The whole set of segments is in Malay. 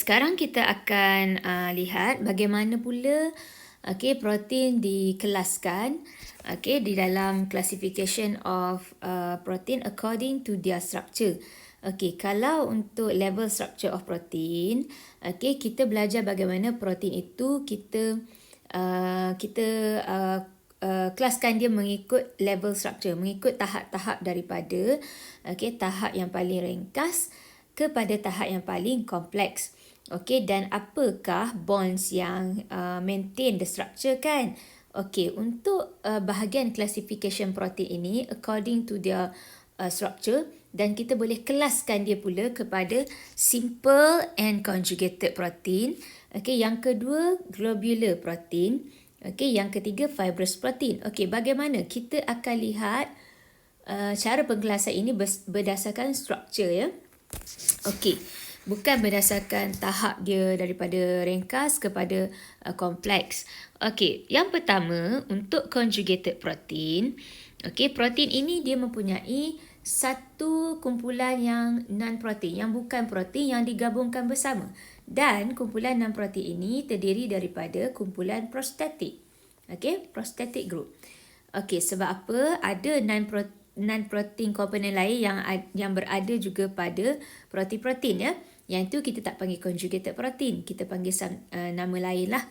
sekarang kita akan lihat bagaimana pula protein dikelaskan di dalam classification of protein according to their structure. Kalau untuk level structure of protein, kita belajar bagaimana protein itu kita kelaskan dia mengikut level structure, mengikut tahap-tahap daripada tahap yang paling ringkas kepada tahap yang paling kompleks. Dan apakah bonds yang maintain the structure kan? Untuk bahagian classification protein ini according to their structure, dan kita boleh kelaskan dia pula kepada simple and conjugated protein. Yang kedua globular protein. Yang ketiga fibrous protein. Bagaimana kita akan lihat cara pengkelasan ini berdasarkan structure ya. Bukan berdasarkan tahap dia daripada ringkas kepada kompleks. Yang pertama untuk conjugated protein. Protein ini dia mempunyai satu kumpulan yang non-protein, yang bukan protein yang digabungkan bersama. Dan kumpulan non-protein ini terdiri daripada kumpulan prostetik. Prostetik group. Sebab apa? Ada non-protein komponen lain yang berada juga pada protein-protein ya. Yang itu kita tak panggil conjugated protein, kita panggil nama lain lah.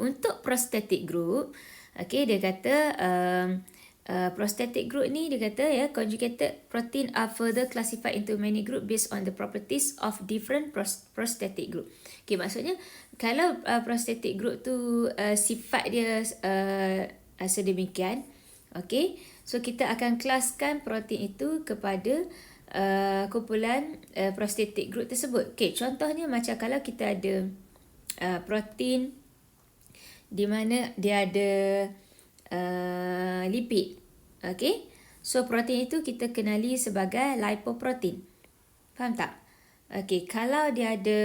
Untuk prostetic group, dia kata prostetic group ni dia kata ya, conjugated protein are further classified into many group based on the properties of different prostetic group. Maksudnya kalau prostetic group tu sifat dia sedemikian, so kita akan kelaskan protein itu kepada kumpulan prostetic group tersebut. Contohnya macam kalau kita ada protein di mana dia ada lipid. So protein itu kita kenali sebagai lipoprotein. Faham tak? Kalau dia ada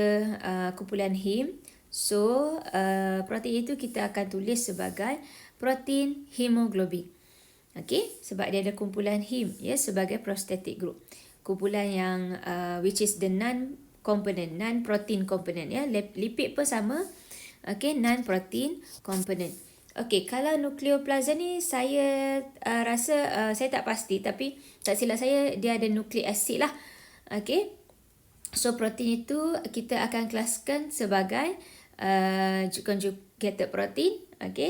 kumpulan heme, so protein itu kita akan tulis sebagai protein hemoglobin. Sebab dia ada kumpulan heme ya, sebagai prostetic group. Kumpulan yang which is the non-protein component ya. Lipid pun sama. Non-protein component. Kalau nukleoplazm ni saya rasa saya tak pasti, tapi tak silap saya dia ada nucleic acid lah. So protein itu kita akan kelaskan sebagai conjugated protein.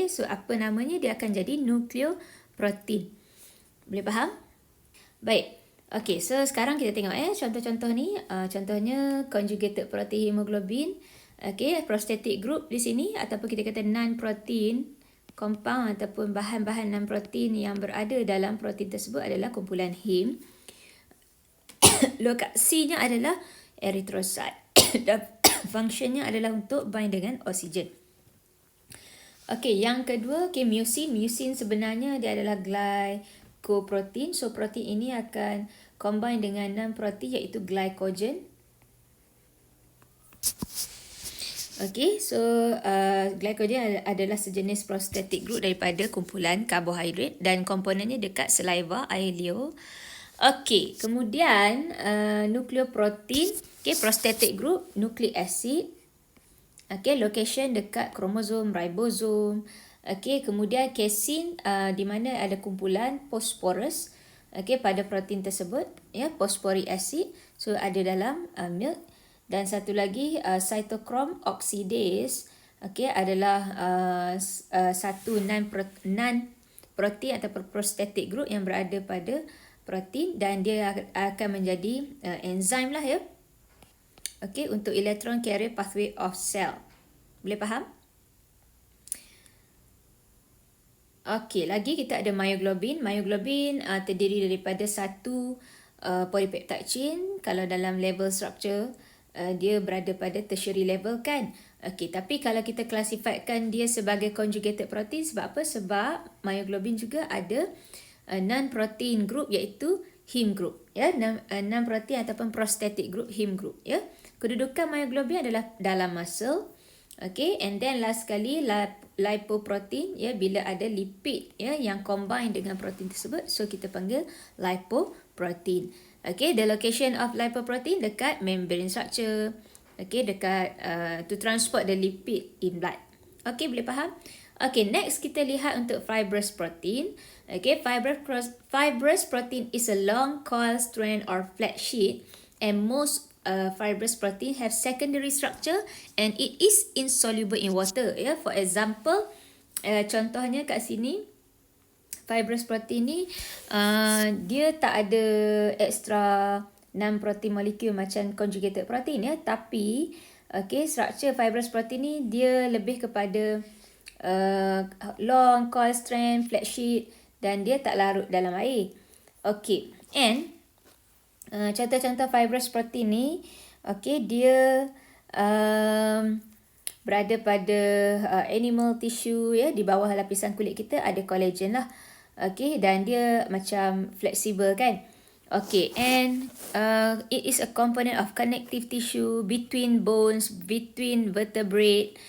So apa namanya, dia akan jadi nukleoprotein. Boleh faham? Baik. So sekarang kita tengok contoh-contoh ni. Contohnya conjugated protein hemoglobin. Prostetic group di sini, ataupun kita kata non-protein compound ataupun bahan-bahan non-protein yang berada dalam protein tersebut adalah kumpulan heme. Lokasinya adalah erythrocyte dan fungsinya adalah untuk bind dengan oksigen. Yang kedua, mucin. Mucin sebenarnya dia adalah glycoprotein. So protein ini akan combine dengan non-protein iaitu glycogen. Glycogen adalah sejenis prostetic group daripada kumpulan karbohidrat dan komponennya dekat saliva, air liur. Kemudian nukleoprotein, prostetic group, nucleic acid. Location dekat kromosom, ribosom. Kemudian casein, di mana ada kumpulan phosphorus pada protein tersebut ya, phosphoric acid. So ada dalam milk. Dan satu lagi cytochrome oxidase adalah satu non-protein atau prostetic group yang berada pada protein, dan dia akan menjadi enzim lah ya. Untuk electron carrier pathway of cell. Boleh faham? Lagi kita ada myoglobin. Myoglobin terdiri daripada satu polypeptide chain. Kalau dalam level structure dia berada pada tertiary level kan. Tapi kalau kita klasifikasikan dia sebagai conjugated protein, sebab apa? Sebab myoglobin juga ada non-protein group iaitu heme group ya, non-protein ataupun prostetic group, heme group ya. Kedudukan myoglobin adalah dalam muscle. And then last sekali lipoprotein ya, bila ada lipid ya yang combine dengan protein tersebut, so kita panggil lipoprotein. The location of lipoprotein dekat membrane structure. Okay, dekat to transport the lipid in blood. Okay, boleh faham? Okay, next kita lihat untuk fibrous protein. Okay, fibrous protein is a long coiled strand or flat sheet, and most fibrous protein have secondary structure and it is insoluble in water. Yeah, for example, contohnya kat sini, fibrous protein ni dia tak ada extra non-protein molecule macam conjugated protein ya, tapi structure fibrous protein ni dia lebih kepada long coiled strand, flat sheet, dan dia tak larut dalam air. And contoh-contoh fibrous protein ni dia berada pada animal tissue ya, di bawah lapisan kulit kita ada collagen lah. Dan dia macam flexible kan. And it is a component of connective tissue between bones, between vertebrate,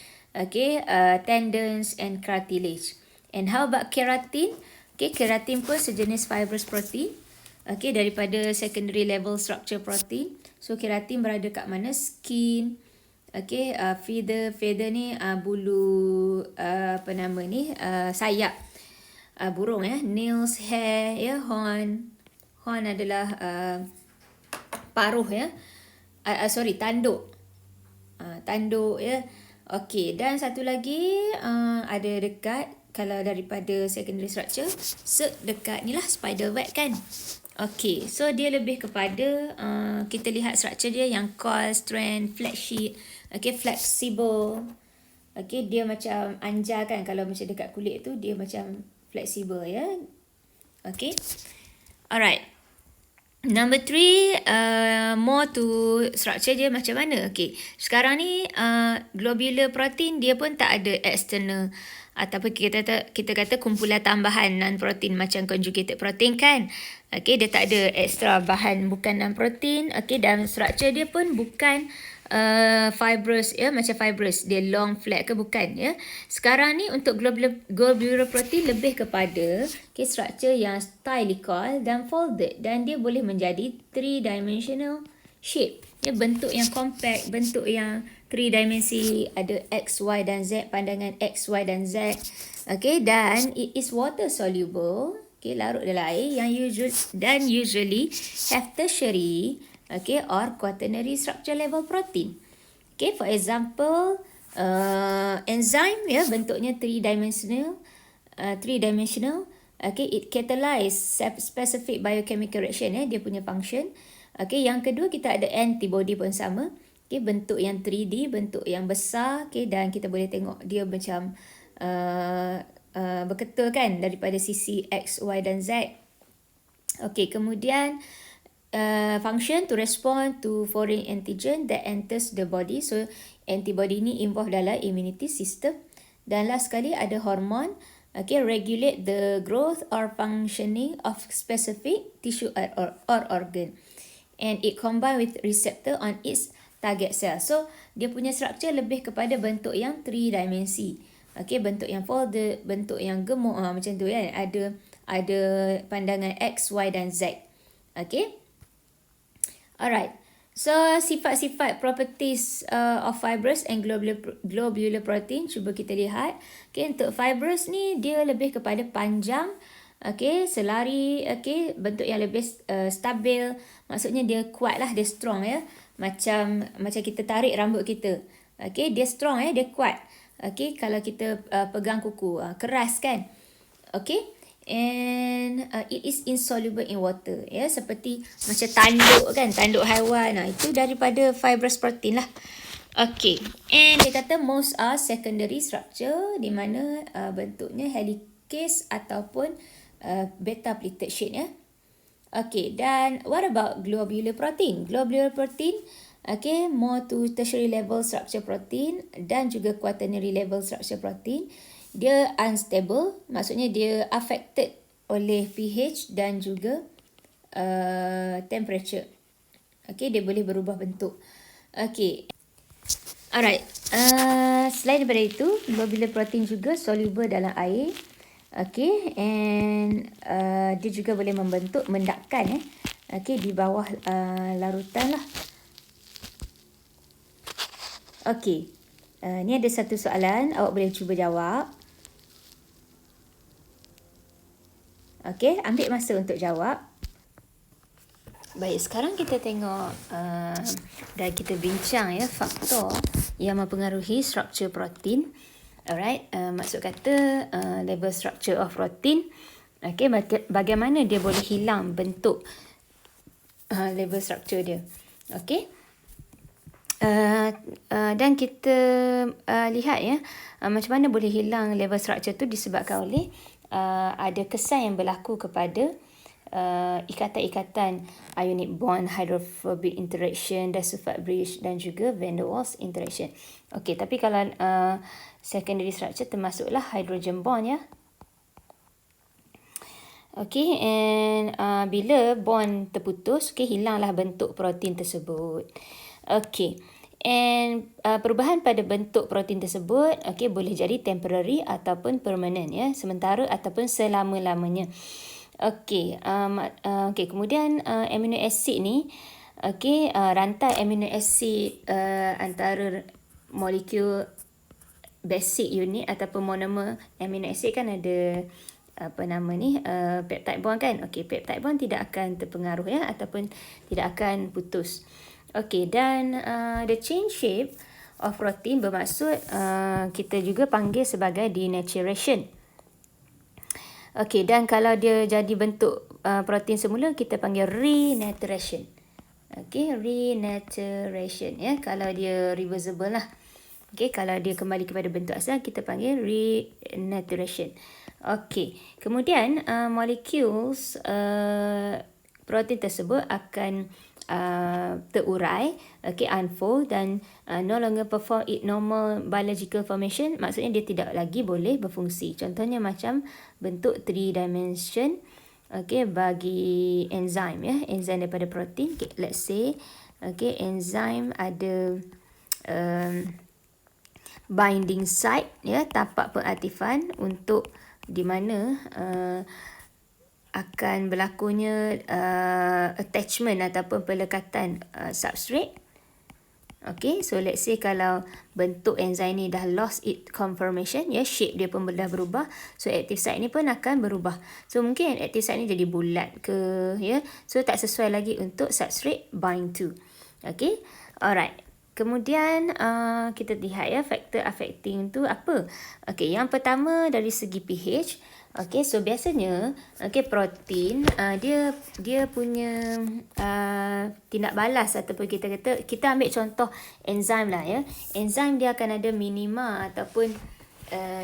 tendons and cartilage. And how about keratin? Keratin pun sejenis fibrous protein. Daripada secondary level structure protein. So keratin berada kat mana? Skin. Feather ni bulu sayap burung ya. Nails, hair ya, horn. Horn adalah paruh ya. Tanduk. Tanduk ya. Dan satu lagi ada dekat, kalau daripada secondary structure, dekat ni lah spider web kan. So dia lebih kepada kita lihat structure dia yang coil, strand, flat sheet, flexible. Dia macam anja kan, kalau macam dekat kulit tu dia macam flexible ya. Alright. Number 3, more to structure dia macam mana. Sekarang ni globular protein dia pun tak ada external ataupun kita kata kumpulan tambahan non-protein macam conjugated protein kan. Dia tak ada extra bahan bukan non-protein. Dan structure dia pun bukan fibrous ya, macam fibrous dia long flat ke bukan ya. Sekarang ni untuk globular protein lebih kepada structure yang stylical dan folded, dan dia boleh menjadi 3-dimensional shape ya, bentuk yang compact, bentuk yang 3 dimensi, ada X, Y dan Z, pandangan X, Y dan Z. Dan it is water soluble, larut dalam air, yang usually have tertiary or quaternary structure level protein. For example, enzyme ya, bentuknya 3-dimensional. It catalyze specific biochemical reaction ya, dia punya function. Yang kedua kita ada antibody pun sama. Bentuk yang 3D, bentuk yang besar, dan kita boleh tengok dia macam berketul kan daripada sisi X, Y dan Z. Kemudian function to respond to foreign antigen that enters the body. So antibody ni involved dalam immunity system. Dan last sekali ada hormone, regulate the growth or functioning of specific tissue or organ. And it combine with receptor on its target cell. So dia punya structure lebih kepada bentuk yang 3 dimensi. Bentuk yang folded, bentuk yang gemuk macam tu kan. Ada pandangan X, Y dan Z. Alright. So sifat-sifat properties of fibrous and globular protein cuba kita lihat. Untuk fibrous ni dia lebih kepada panjang, selari, bentuk yang lebih stabil. Maksudnya dia kuat lah, dia strong ya. Macam kita tarik rambut kita. Dia strong ya, dia kuat. Kalau kita pegang kuku, keras kan. And it is insoluble in water ya, seperti macam tanduk kan, tanduk haiwan. Itu daripada fibrous protein lah. And dia kata most are secondary structure, di mana bentuknya helicase ataupun beta pleated shape ya. Dan what about globular protein? Globular protein more to tertiary level structure protein dan juga quaternary level structure protein. Dia unstable, maksudnya dia affected oleh pH dan juga temperature. Dia boleh berubah bentuk. Alright. Selain daripada itu, globular protein juga soluble dalam air. And dia juga boleh membentuk mendakan di bawah larutan lah. Okey. Ni ada satu soalan, awak boleh cuba jawab. Okey, ambil masa untuk jawab. Baik, sekarang kita tengok dan kita bincang ya faktor yang mempengaruhi struktur protein. Alright, maksud kata level structure of protein. Okey, bagaimana dia boleh hilang bentuk level structure dia. Okey. Dan kita lihat ya macam mana boleh hilang level structure tu disebabkan oleh ada kesan yang berlaku kepada ikatan-ikatan ionic bond, hydrophobic interaction, disulfide bridge dan juga van der Waals interaction. Okey, tapi kalau secondary structure termasuklah hydrogen bond ya. Okey, and bila bond terputus, hilanglah bentuk protein tersebut. Okey. And perubahan pada bentuk protein tersebut boleh jadi temporary ataupun permanent ya, sementara ataupun selama-lamanya. Okey, kemudian amino acid ni rantai amino acid antara molekul basic unit ataupun monomer amino acid kan ada peptide bond kan. Okey, peptide bond tidak akan terpengaruh ya ataupun tidak akan putus. Okey, dan the change shape of protein bermaksud kita juga panggil sebagai denaturation. Okey, dan kalau dia jadi bentuk protein semula, kita panggil renaturation. Okey, renaturation ya, kalau dia reversible lah. Okey, kalau dia kembali kepada bentuk asal, kita panggil renaturation. Okey, kemudian molecules protein tersebut akan terurai, unfold dan no longer perform its normal biological formation. Maksudnya dia tidak lagi boleh berfungsi. Contohnya macam bentuk 3 dimension bagi enzim ya, enzim daripada protein. Let's say enzim ada binding site ya, tapak pengaktifan untuk di mana akan berlakunya attachment ataupun pelekatan substrate. Okay, so let's say kalau bentuk enzim ni dah lost its conformation, ya, shape dia pun dah berubah, so active site ni pun akan berubah. So mungkin active site ni jadi bulat ke, ya, so tak sesuai lagi untuk substrate bind to. Okay, alright. Kemudian kita lihat ya faktor affecting tu apa. Okay, yang pertama dari segi pH. Okay, so biasanya protein dia punya tindak balas ataupun kita ambil contoh enzim lah ya. Enzim dia akan ada minima ataupun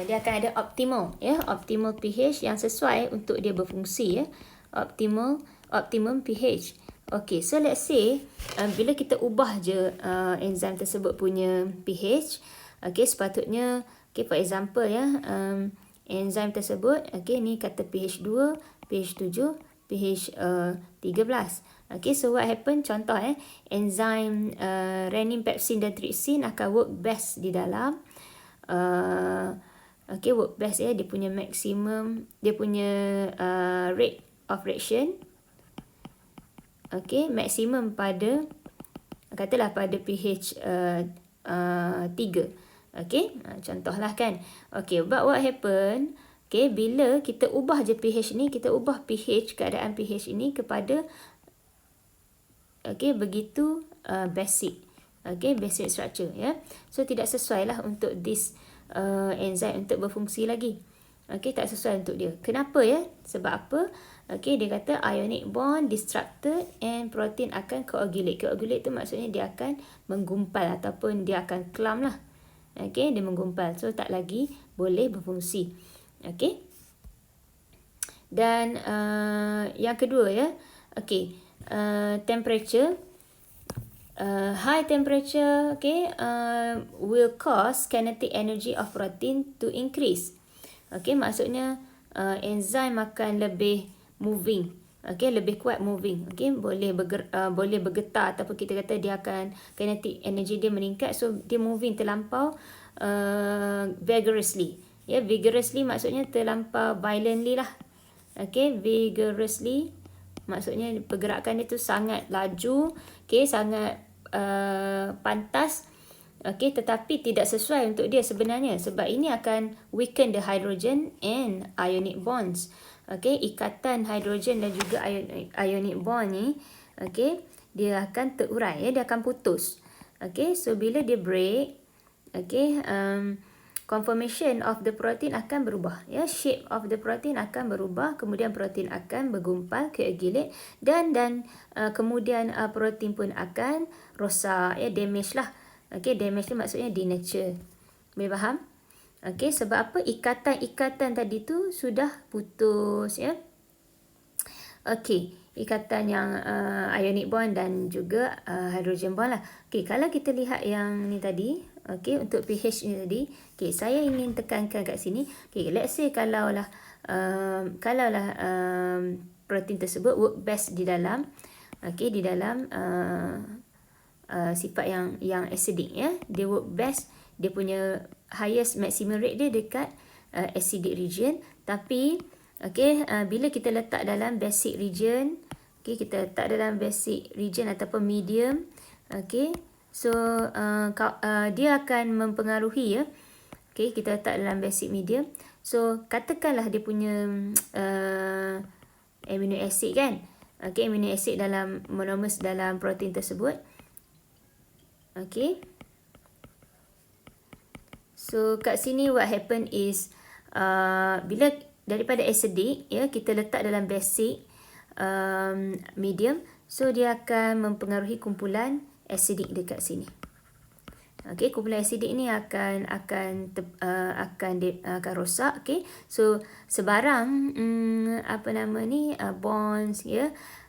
dia akan ada optimal pH yang sesuai untuk dia berfungsi ya. Optimum pH. Okay, so let's say bila kita ubah je enzim tersebut punya pH, sepatutnya for example ya, enzim tersebut ni kata pH 2, pH 7, pH 13. So what happen, contoh enzim renin, pepsin dan trypsin akan work best di dalam work best ya, dia punya maximum, dia punya rate of reaction maksimum pada katalah pada pH 3. Contohlah kan. But what happen bila kita ubah je pH ni, kita ubah pH, keadaan pH ini kepada begitu basic. Basic structure ya. So tidak sesuai lah untuk this enzim untuk berfungsi lagi. Tak sesuai untuk dia. Kenapa ya? Sebab apa? Dia kata ionic bond destructed and protein akan coagulate. Coagulate tu maksudnya dia akan menggumpal ataupun dia akan clump lah. Dia menggumpal. So tak lagi boleh berfungsi. Dan yang kedua ya. Temperature. High temperature will cause kinetic energy of protein to increase. Maksudnya enzim akan lebih moving, lebih kuat moving, boleh bergetar ataupun kita kata dia akan kinetic energy dia meningkat, so dia moving terlampau vigorously. Vigorously maksudnya terlampau violently lah. Vigorously maksudnya pergerakan dia tu sangat laju, sangat pantas. Okey, tetapi tidak sesuai untuk dia sebenarnya sebab ini akan weaken the hydrogen and ionic bonds. Okey, ikatan hidrogen dan juga ionic bond ni, okey, dia akan terurai, dia akan putus. Okey, so bila dia break, okey, conformation of the protein akan berubah, shape of the protein akan berubah, kemudian protein akan bergumpal, coagulate dan kemudian protein pun akan rosak, damage lah. Okey, damage ni maksudnya denature. Boleh faham? Okey, sebab apa? Ikatan tadi tu sudah putus, Okey, ikatan yang ionic bond dan juga hydrogen bond lah. Okey, kalau kita lihat yang ni tadi, okey, untuk pH ni tadi, okey, saya ingin tekankan kat sini. Okey, let's say kalaulah protein tersebut work best di dalam, okey, di dalam sifat yang acidic, dia work best, dia punya highest maximum rate dia dekat acidic region, tapi okey, bila kita letak dalam basic region, okey, kita letak dalam basic region ataupun medium, okey, so dia akan mempengaruhi, okey, kita letak dalam basic medium, so katakanlah dia punya amino acid kan, okey, amino acid dalam monomers dalam protein tersebut, okey. So kat sini what happen is bila daripada acidic, kita letak dalam basic medium, so dia akan mempengaruhi kumpulan acidic dekat sini. Okey, kumpulan acidic ni akan rosak, okey. So sebarang bonds,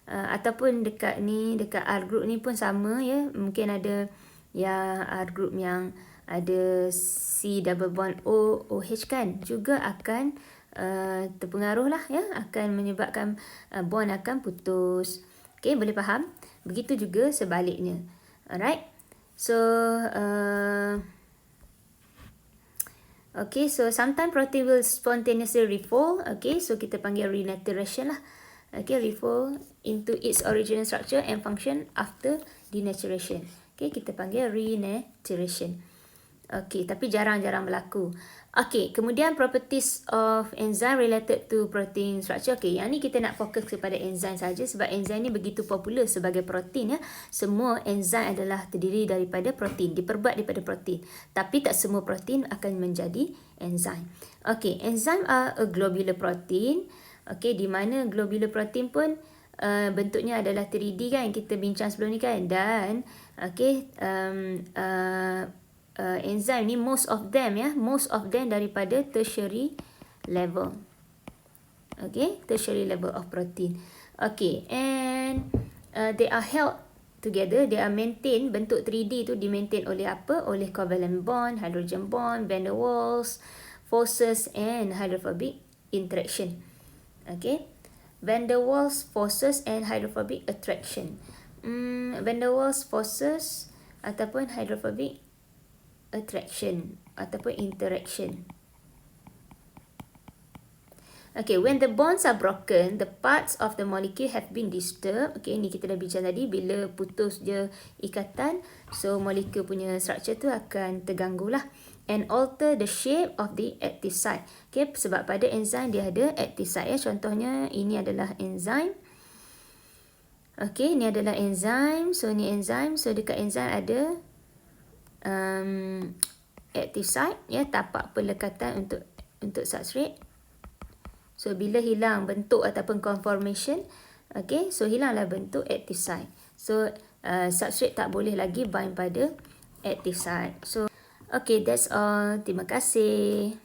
ataupun dekat R group ni pun sama, mungkin ada yang R group yang ada C double bond OH kan, juga akan terpengaruh lah, akan menyebabkan bond akan putus. Okey, boleh faham? Begitu juga sebaliknya. Alright. So okay, so sometimes protein will spontaneously refold. Okay, so kita panggil renaturation lah. Okay, refold into its original structure and function after denaturation. Okay, kita panggil renaturation. Okay, tapi jarang-jarang berlaku. Okay, kemudian properties of enzyme related to protein structure. Okay, yang ni kita nak fokus kepada enzyme saja sebab enzyme ni begitu popular sebagai protein, Semua enzyme adalah terdiri daripada protein, diperbuat daripada protein. Tapi tak semua protein akan menjadi enzyme. Okay, enzyme are a globular protein. Okay, di mana globular protein pun bentuknya adalah 3D kan, kita bincang sebelum ni kan. Dan okay, enzyme ni most of them daripada tertiary level. Okay, tertiary level of protein. Okay, and they are held together, they are maintained, bentuk 3D tu di-maintain oleh apa? Oleh covalent bond, hydrogen bond, van der Waals forces and hydrophobic interaction. Okay, van der Waals forces and hydrophobic attraction. Van der Waals forces ataupun hydrophobic attraction ataupun interaction. Okay, when the bonds are broken, the parts of the molecule have been disturbed. Okay, ni kita dah bincang tadi, bila putus je ikatan, so molekul punya structure tu akan terganggu lah. And alter the shape of the active site. Okay, sebab pada enzyme dia ada active site, contohnya ini adalah enzyme. Okay, ni adalah enzyme. So ni enzyme, so dekat enzyme ada active site, tapak pelekatan untuk substrate. So bila hilang bentuk ataupun conformation, okay, so hilanglah bentuk active site. So substrate tak boleh lagi bind pada active site. So okay, that's all. Terima kasih.